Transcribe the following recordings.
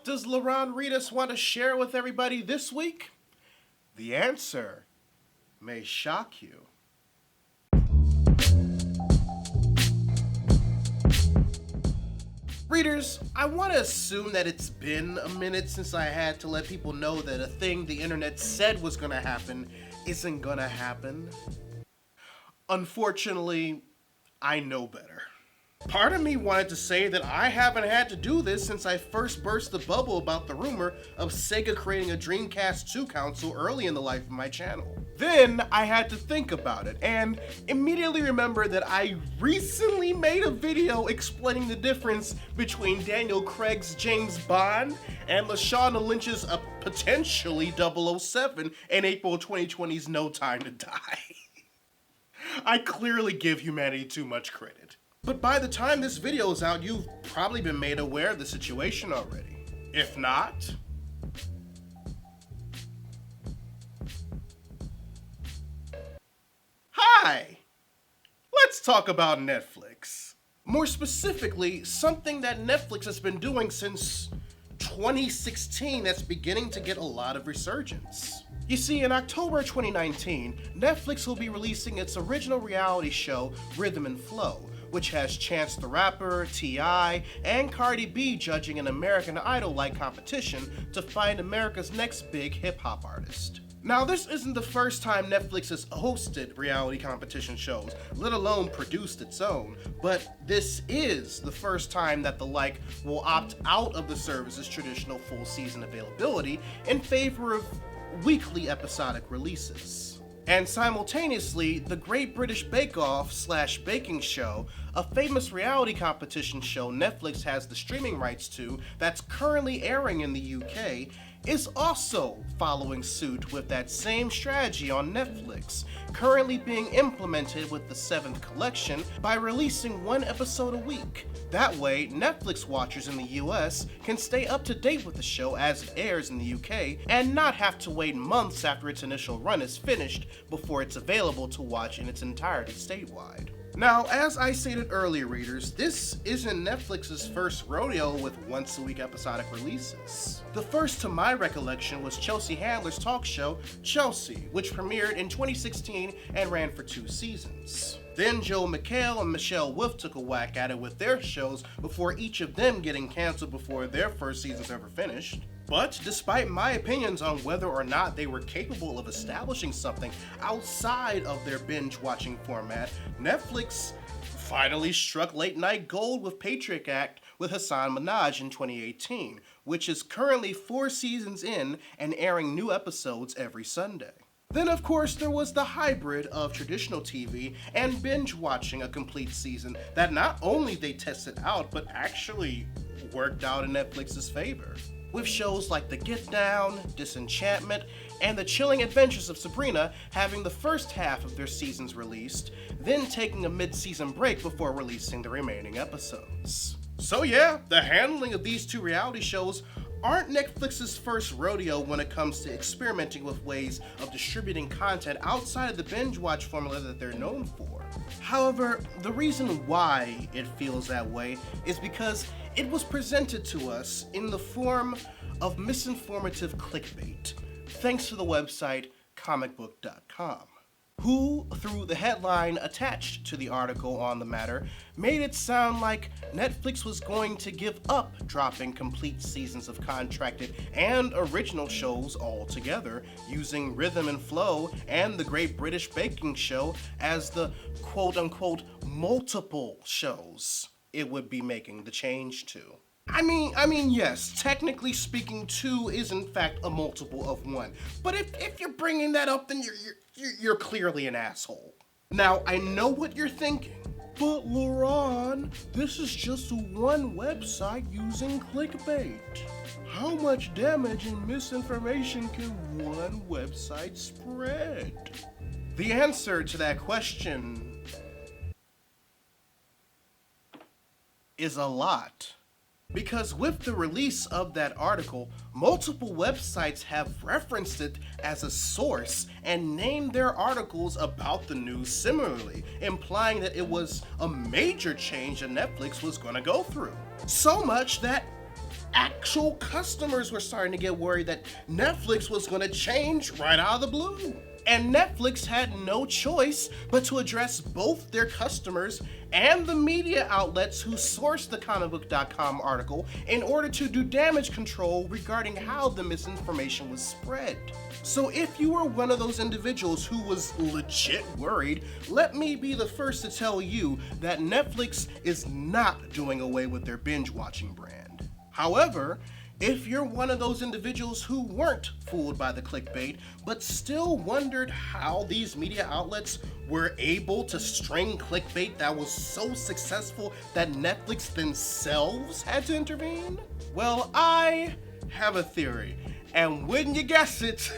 does Readus want to share with everybody this week? The answer may shock you. Readers, I want to assume that it's been a minute since I had to let people know that a thing the internet said was going to happen isn't going to happen. Unfortunately, I know better. Part of me wanted to say that I haven't had to do this since I first burst the bubble about the rumor of Sega creating a Dreamcast 2 console early in the life of my channel. Then I had to think about it and immediately remember that I recently made a video explaining the difference between Daniel Craig's James Bond and Lashana Lynch's potentially 007 in April 2020's No Time to Die. I clearly give humanity too much credit. But by the time this video is out, you've probably been made aware of the situation already. If not, hi! Let's talk about Netflix. More specifically, something that Netflix has been doing since 2016 that's beginning to get a lot of resurgence. You see, in October 2019, Netflix will be releasing its original reality show, Rhythm and Flow, which has Chance the Rapper, T.I., and Cardi B judging an American Idol-like competition to find America's next big hip-hop artist. Now, this isn't the first time Netflix has hosted reality competition shows, let alone produced its own, but this is the first time that the like will opt out of the service's traditional full-season availability in favor of weekly episodic releases. And simultaneously, the Great British Bake Off / Baking Show, a famous reality competition show Netflix has the streaming rights to that's currently airing in the UK, is also following suit with that same strategy on Netflix, currently being implemented with the 7th collection by releasing one episode a week. That way, Netflix watchers in the US can stay up to date with the show as it airs in the UK and not have to wait months after its initial run is finished before it's available to watch in its entirety statewide. Now, as I stated earlier, readers, this isn't Netflix's first rodeo with once-a-week episodic releases. The first to my recollection was Chelsea Handler's talk show, Chelsea, which premiered in 2016 and ran for 2 seasons. Then Joel McHale and Michelle Wolf took a whack at it with their shows before each of them getting canceled before their first seasons ever finished. But despite my opinions on whether or not they were capable of establishing something outside of their binge-watching format, Netflix finally struck late-night gold with Patriot Act with Hassan Minhaj in 2018, which is currently 4 seasons in and airing new episodes every Sunday. Then, of course, there was the hybrid of traditional TV and binge-watching a complete season that not only they tested out, but actually worked out in Netflix's favor, with shows like The Get Down, Disenchantment, and The Chilling Adventures of Sabrina having the first half of their seasons released, then taking a mid-season break before releasing the remaining episodes. So yeah, the handling of these 2 reality shows aren't Netflix's first rodeo when it comes to experimenting with ways of distributing content outside of the binge-watch formula that they're known for. However, the reason why it feels that way is because it was presented to us in the form of misinformative clickbait, thanks to the website comicbook.com, who, through the headline attached to the article on the matter, made it sound like Netflix was going to give up dropping complete seasons of contracted and original shows altogether, using Rhythm and Flow and the Great British Baking Show as the quote-unquote multiple shows it would be making the change to. I mean, yes, technically speaking, 2 is in fact a multiple of 1. But if you're bringing that up, then you're clearly an asshole. Now, I know what you're thinking. But Laron, this is just one website using clickbait. How much damage and misinformation can one website spread? The answer to that question is a lot. Because with the release of that article, multiple websites have referenced it as a source and named their articles about the news similarly, implying that it was a major change that Netflix was going to go through. So much that Actual customers were starting to get worried that Netflix was going to change right out of the blue. And Netflix had no choice but to address both their customers and the media outlets who sourced the comicbook.com article in order to do damage control regarding how the misinformation was spread. So if you were one of those individuals who was legit worried, let me be the first to tell you that Netflix is not doing away with their binge watching brand. However, if you're one of those individuals who weren't fooled by the clickbait, but still wondered how these media outlets were able to string clickbait that was so successful that Netflix themselves had to intervene, well, I have a theory, and wouldn't you guess it,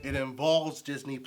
it involves Disney+.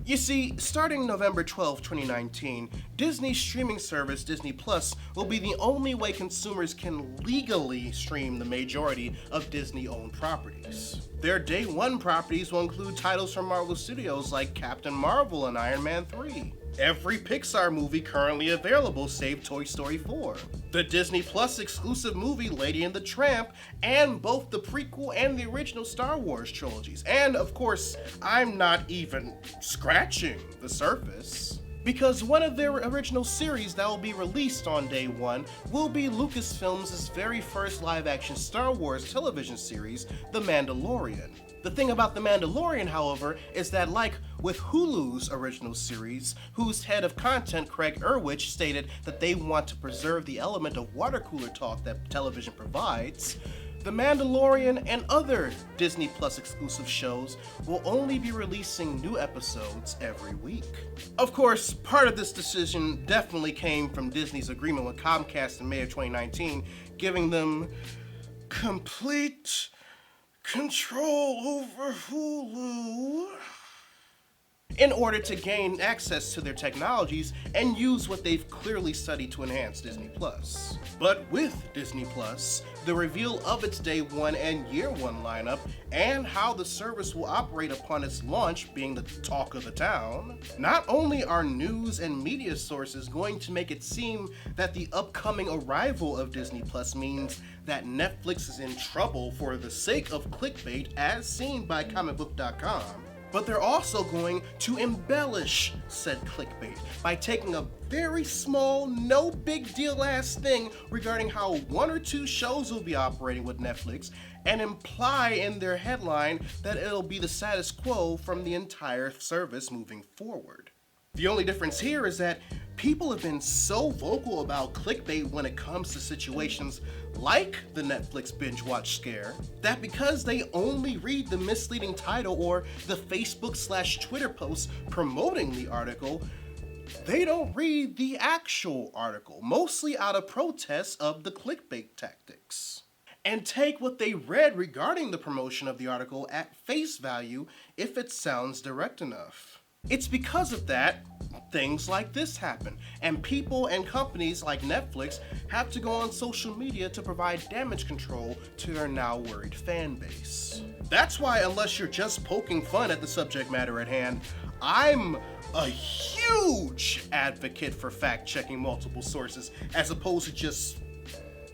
You see, starting November 12, 2019, Disney's streaming service Disney Plus will be the only way consumers can legally stream the majority of Disney-owned properties. Their day one properties will include titles from Marvel Studios like Captain Marvel and Iron Man 3. Every Pixar movie currently available save Toy Story 4. The Disney Plus exclusive movie Lady and the Tramp, and both the prequel and the original Star Wars trilogies. And of course, I'm not even scratching the surface, because one of their original series that will be released on day one will be Lucasfilm's very first live-action Star Wars television series, The Mandalorian. The thing about The Mandalorian, however, is that like with Hulu's original series, whose head of content, Craig Erwich, stated that they want to preserve the element of water cooler talk that television provides, The Mandalorian and other Disney Plus exclusive shows will only be releasing new episodes every week. Of course, part of this decision definitely came from Disney's agreement with Comcast in May of 2019, giving them complete control over Hulu in order to gain access to their technologies and use what they've clearly studied to enhance Disney+. But with Disney+, the reveal of its day one and year one lineup, and how the service will operate upon its launch being the talk of the town, not only are news and media sources going to make it seem that the upcoming arrival of Disney+ means that Netflix is in trouble for the sake of clickbait as seen by comicbook.com, but they're also going to embellish said clickbait by taking a very small, no big deal ass thing regarding how one or two shows will be operating with Netflix and imply in their headline that it'll be the status quo from the entire service moving forward. The only difference here is that people have been so vocal about clickbait when it comes to situations like the Netflix binge watch scare, that because they only read the misleading title or the Facebook/Twitter posts promoting the article, they don't read the actual article, mostly out of protest of the clickbait tactics, and take what they read regarding the promotion of the article at face value if it sounds direct enough. It's because of that things like this happen, and people and companies like Netflix have to go on social media to provide damage control to their now worried fan base. That's why, unless you're just poking fun at the subject matter at hand, I'm a huge advocate for fact-checking multiple sources as opposed to just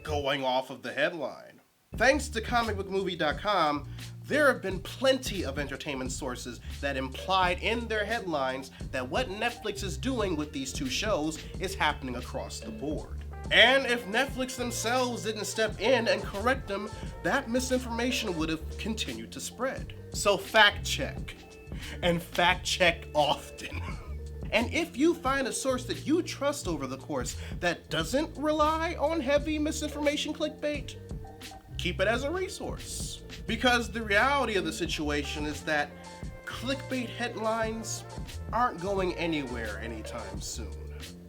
going off of the headline. Thanks to comicbookmovie.com, there have been plenty of entertainment sources that implied in their headlines that what Netflix is doing with these two shows is happening across the board. And if Netflix themselves didn't step in and correct them, that misinformation would have continued to spread. So fact check, and fact check often. And if you find a source that you trust over the course that doesn't rely on heavy misinformation clickbait, keep it as a resource. Because the reality of the situation is that clickbait headlines aren't going anywhere anytime soon.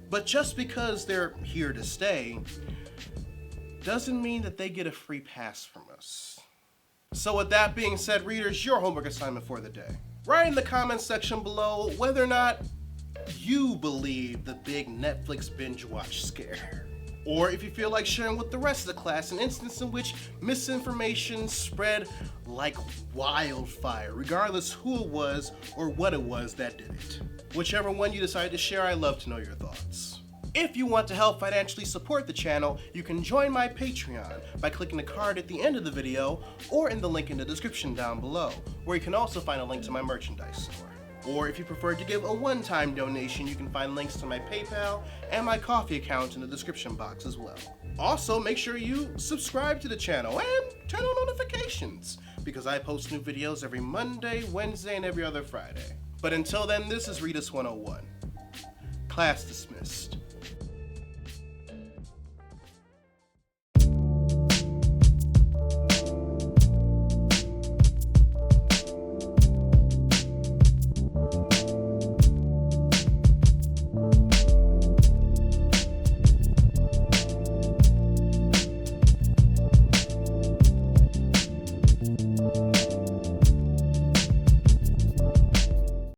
But just because they're here to stay doesn't mean that they get a free pass from us. So with that being said, readers, your homework assignment for the day. Write in the comments section below whether or not you believe the big Netflix binge watch scare. Or if you feel like sharing with the rest of the class an instance in which misinformation spread like wildfire, regardless who it was or what it was that did it. Whichever one you decide to share, I'd love to know your thoughts. If you want to help financially support the channel, you can join my Patreon by clicking the card at the end of the video or in the link in the description down below, where you can also find a link to my merchandise store. Or if you prefer to give a one-time donation, you can find links to my PayPal and my Ko-fi account in the description box as well. Also, make sure you subscribe to the channel and turn on notifications, because I post new videos every Monday, Wednesday, and every other Friday. But until then, this is Readus 101. Class dismissed.